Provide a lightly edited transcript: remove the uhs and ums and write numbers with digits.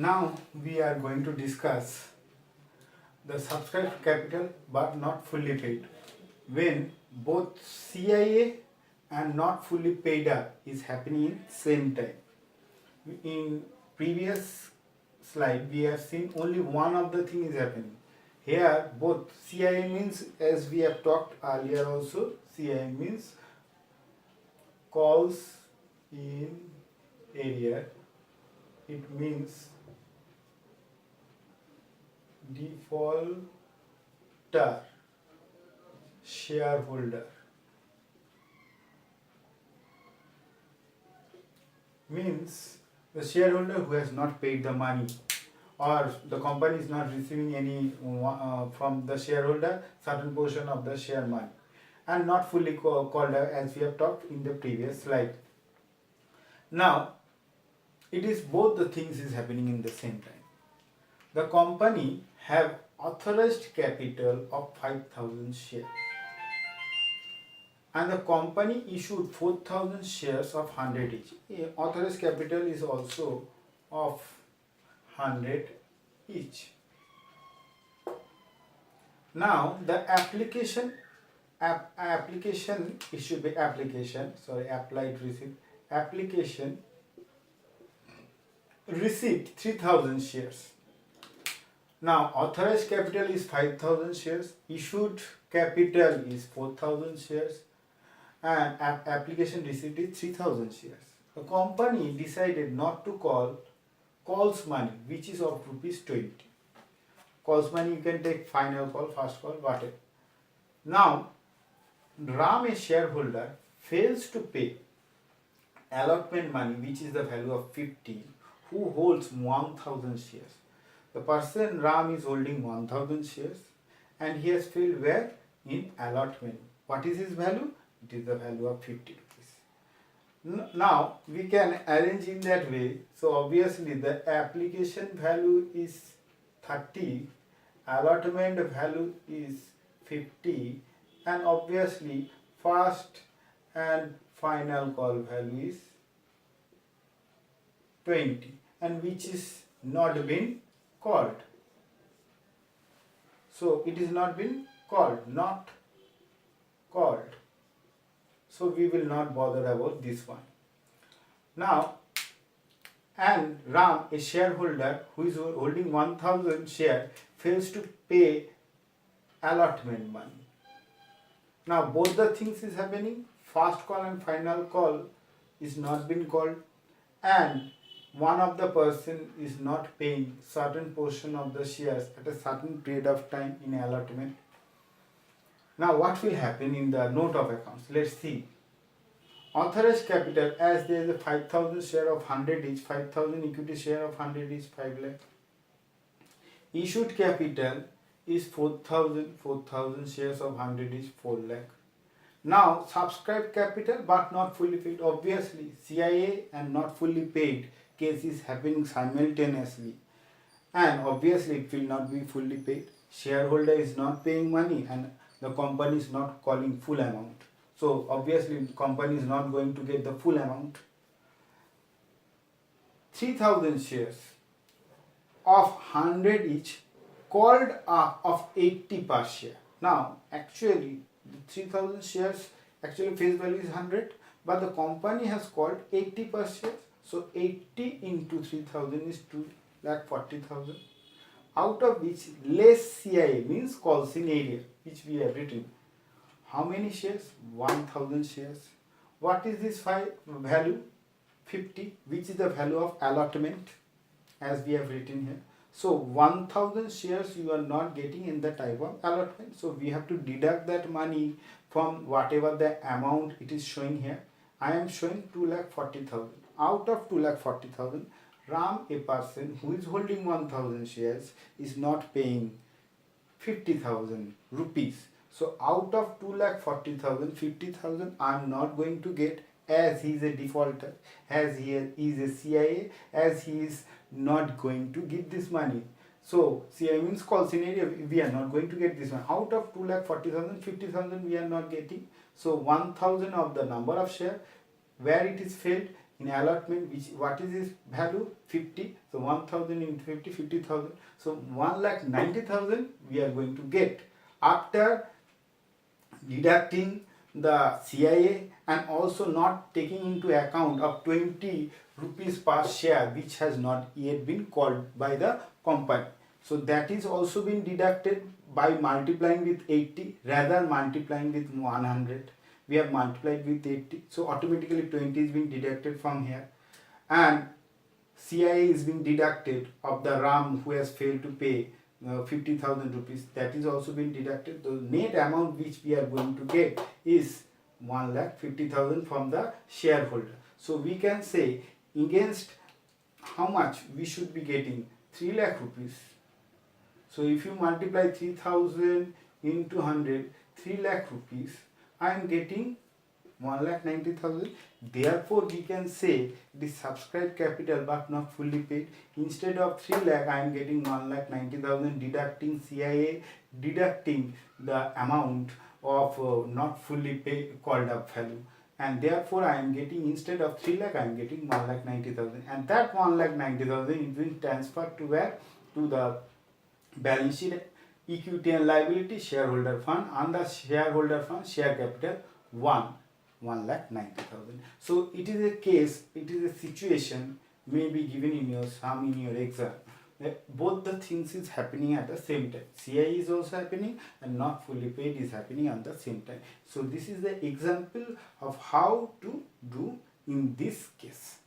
Now we are going to discuss the subscribed capital but not fully paid. When both CIA and not fully paid up is happening in same time. In previous slide we have seen only one of the thing is happening. Here both CIA means, as we have talked earlier also, CIA means calls in area. It means defaulter shareholder, means the shareholder who has not paid the money, or the company is not receiving any from the shareholder certain portion of the share money, and not fully called as we have talked in the previous slide. Now it is both the things is happening in the same time. The company have authorized capital of 5,000 shares, and the company issued 4,000 shares of 100 each. Authorized capital is also of 100 each. Now the application it should be application, sorry, applied receipt, application received 3,000 shares. Now authorized capital is 5,000 shares, issued capital is 4,000 shares, and application receipt is 3,000 shares. The company decided not to call calls money, which is of rupees 20. Calls money you can take final call, first call, whatever. Now Ram, a shareholder, fails to pay allotment money, which is the value of 50, who holds 1,000 shares. The person Ram is holding 1,000 shares and he has failed where? In allotment. What is his value? It is the value of 50 rupees. Now we can arrange in that way. So obviously the application value is 30, allotment value is 50, and obviously first and final call value is 20, and which is not been called. So it is not been called, not called. So we will not bother about this one. Now, and Ram, a shareholder who is holding 1,000 share, fails to pay allotment money. Now both the things is happening. First call and final call is not been called, and one of the person is not paying certain portion of the shares at a certain period of time in allotment. Now what will happen in the note of accounts? Let's see. Authorized capital, as there is a 5,000 share of 100 each, 5,000 equity share of 100 each, 5 lakh. Issued capital is 4,000 shares of 100 each, 4 lakh. Now subscribed capital but not fully paid. Obviously CIA and not fully paid case is happening simultaneously, and obviously it will not be fully paid. Shareholder is not paying money and the company is not calling full amount. So obviously the company is not going to get the full amount. 3,000 shares of 100 each called up of 80 per share. Now actually 3,000 shares actually face value is 100, but the company has called 80 per share. So 80 into 3,000 is 2,40,000, out of which less CIA means calls in area, which we have written. How many shares? 1,000 shares. What is this value? 50, which is the value of allotment, as we have written here. So 1,000 shares you are not getting in the type of allotment. So we have to deduct that money from whatever the amount it is showing here. I am showing 2,40,000. Out of 2,40,000, Ram, a person who is holding 1,000 shares, is not paying 50,000 rupees. So out of 2,40,000, 50,000 I am not going to get, as he is a defaulter, as he is a CIA, as he is not going to give this money. So CIA means call scenario, we are not going to get this one. Out of 2,40,000, 50,000 we are not getting. So 1,000 of the number of share where it is failed in allotment, which what is this value? 50. So 1000 into 50, 50,000. So 1,90,000 we are going to get after deducting the CIA and also not taking into account of 20 rupees per share which has not yet been called by the company. So that is also been deducted by multiplying with 80 rather multiplying with 100. We have multiplied with 80, so automatically 20 is being deducted from here, and CIA is being deducted of the RAM who has failed to pay 50,000 rupees. That is also been deducted. The net amount which we are going to get is 1,50,000 from the shareholder. So we can say against how much we should be getting 3 lakh rupees. So if you multiply 3,000 into 100, 3 lakh rupees, I am getting 1,90,000. Therefore, we can say the subscribed capital but not fully paid. Instead of 3 lakh, I am getting 1,90,000 deducting CIA, deducting the amount of not fully paid called up value. And therefore, I am getting, instead of 3 lakh, I am getting 1,90,000. And that 1,90,000 is being transferred to where? To the balance sheet, equity and liability, shareholder fund, and the shareholder fund share capital 1,90,000. So it is a case, it is a situation may be given in your sum in your exam. Both the things is happening at the same time. CI is also happening and not fully paid is happening at the same time. So this is the example of how to do in this case.